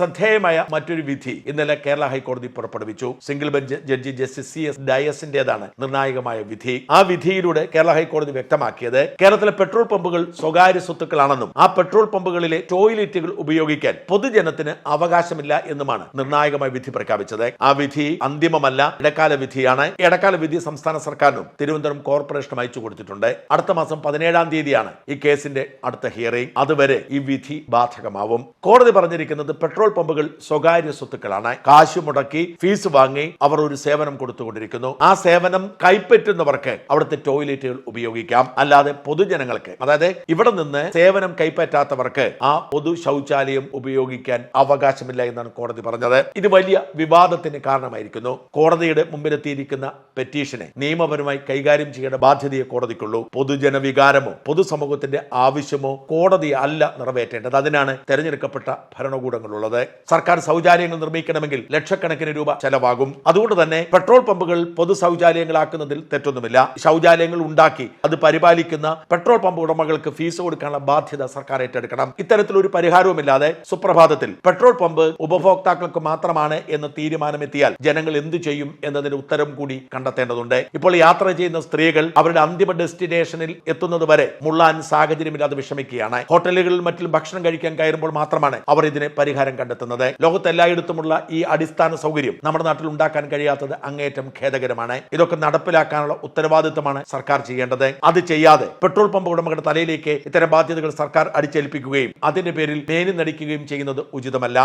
ശ്രദ്ധേയമായ മറ്റൊരു വിധി ഇന്നലെ കേരള ഹൈക്കോടതി പുറപ്പെടുവിച്ചു. Single bench judge justice CS ഡയസിന്റേതാണ് നിർണായകമായ വിധി. ആ വിധിയിലൂടെ കേരള ഹൈക്കോടതി വ്യക്തമാക്കിയത് കേരളത്തിലെ പെട്രോൾ പമ്പുകൾ സ്വകാര്യ സ്വത്തുക്കളാണെന്നും ആ പെട്രോൾ പമ്പുകളിലെ ടോയ്ലറ്റുകൾ ഉപയോഗിക്കാൻ പൊതുജനത്തിന് അവകാശമില്ല എന്നുമാണ് നിർണായകമായ വിധി പ്രഖ്യാപിച്ചത്. ആ വിധി അന്തിമമല്ല, ഇടക്കാല വിധിയാണ്. ഇടക്കാല വിധി സംസ്ഥാന സർക്കാരിനും തിരുവനന്തപുരം കോർപ്പറേഷനും അയച്ചു കൊടുത്തിട്ടുണ്ട്. അടുത്ത മാസം 17-ാം തീയതിയാണ് ഈ കേസിന്റെ അടുത്ത ഹിയറിംഗ്. അതുവരെ ഈ വിധി ബാധകമാവും. കോടതി പറഞ്ഞിരിക്കുന്നത് പെട്രോൾ പമ്പുകൾ സ്വകാര്യ സ്വത്തുക്കളാണ്. കാശ് മുടക്കി ഫീസ് വാങ്ങി അവർ ഒരു സേവനം കൊടുത്തുകൊണ്ടിരിക്കുന്നു. ആ സേവനം കൈപ്പറ്റുന്നവർക്ക് അവിടുത്തെ ടോയ്ലറ്റുകൾ ഉപയോഗിക്കാം. അല്ലാതെ പൊതുജനങ്ങൾക്ക്, അതായത് ഇവിടെ നിന്ന് സേവനം കൈപ്പറ്റാത്തവർക്ക് ആ പൊതു ശൗചാലയം ഉപയോഗിക്കാൻ അവകാശമില്ല എന്നാണ് കോടതി പറഞ്ഞത്. ഇത് വലിയ വിവാദത്തിന് കാരണമായിരിക്കുന്നു. കോടതിയുടെ മുമ്പിലെത്തിയിരിക്കുന്ന പെറ്റീഷനെ നിയമപരമായി കൈകാര്യം ചെയ്യേണ്ട ബാധ്യതയെ കോടതിക്കുള്ളൂ. പൊതുജനവികാരമോ പൊതുസമൂഹത്തിന്റെ ആവശ്യമോ കോടതി അല്ല നിറവേറ്റേണ്ടത്. അതിനാണ് തെരഞ്ഞെടുക്കപ്പെട്ട ഭരണകൂടങ്ങളുള്ളത്. സർക്കാർ ശൗചാലയങ്ങൾ നിർമ്മിക്കണമെങ്കിൽ ലക്ഷക്കണക്കിന് രൂപ ചെലവാകും. അതുകൊണ്ട് തന്നെ പെട്രോൾ പമ്പുകൾ പൊതു ശൗചാലയങ്ങളാക്കുന്നതിൽ തെറ്റൊന്നുമില്ല. ശൗചാലയങ്ങൾ ഉണ്ടാക്കി അത് പരിപാലിക്കുന്ന പെട്രോൾ പമ്പ് ഉടമകൾക്ക് ഫീസ് കൊടുക്കാനുള്ള ബാധ്യത സർക്കാർ ഏറ്റെടുക്കണം. ഇത്തരത്തിലൊരു പരിഹാരവുമില്ലാതെ സുപ്രഭാതത്തിൽ പെട്രോൾ പമ്പ് ഉപഭോക്താക്കൾക്ക് മാത്രമാണ് എന്ന തീരുമാനമെത്തിയാൽ ജനങ്ങൾ എന്തു ചെയ്യും എന്നതിന് ഉത്തരം കൂടി കണ്ടെത്തേണ്ടതുണ്ട്. ഇപ്പോൾ യാത്ര ചെയ്യുന്ന സ്ത്രീകൾ അവരുടെ അന്തിമ ഡെസ്റ്റിനേഷനിൽ എത്തുന്നത് വരെ മുള്ളാൻ സാഹചര്യമില്ലാതെ വിഷമിക്കുകയാണ്. ഹോട്ടലുകളിൽ മറ്റും ഭക്ഷണം കഴിക്കാൻ കയറുമ്പോൾ മാത്രമാണ് അവർ ഇതിന് പരിഹാരം കണ്ടെത്തുന്നത്. ലോകത്തെല്ലായിടത്തുമുള്ള ഈ അടിസ്ഥാന സൗകര്യം നമ്മുടെ നാട്ടിൽ ഉണ്ടാക്കാൻ കഴിയാത്തത് അങ്ങേയറ്റം ഖേദകരമാണ്. ഇതൊക്കെ നടപ്പിലാക്കാനുള്ള ഉത്തരവാദിത്തമാണ് സർക്കാർ ചെയ്യേണ്ടത്. അത് ചെയ്യാതെ പെട്രോൾ പമ്പ് ഉടമകളുടെ തലയിലേക്ക് ഇത്തരം ബാധ്യതകൾ സർക്കാർ അടിച്ചേൽപ്പിക്കുകയും അതിന്റെ പേരിൽ പേനി നടിക്കുകയും ചെയ്യുന്നത് ഉചിതമല്ല.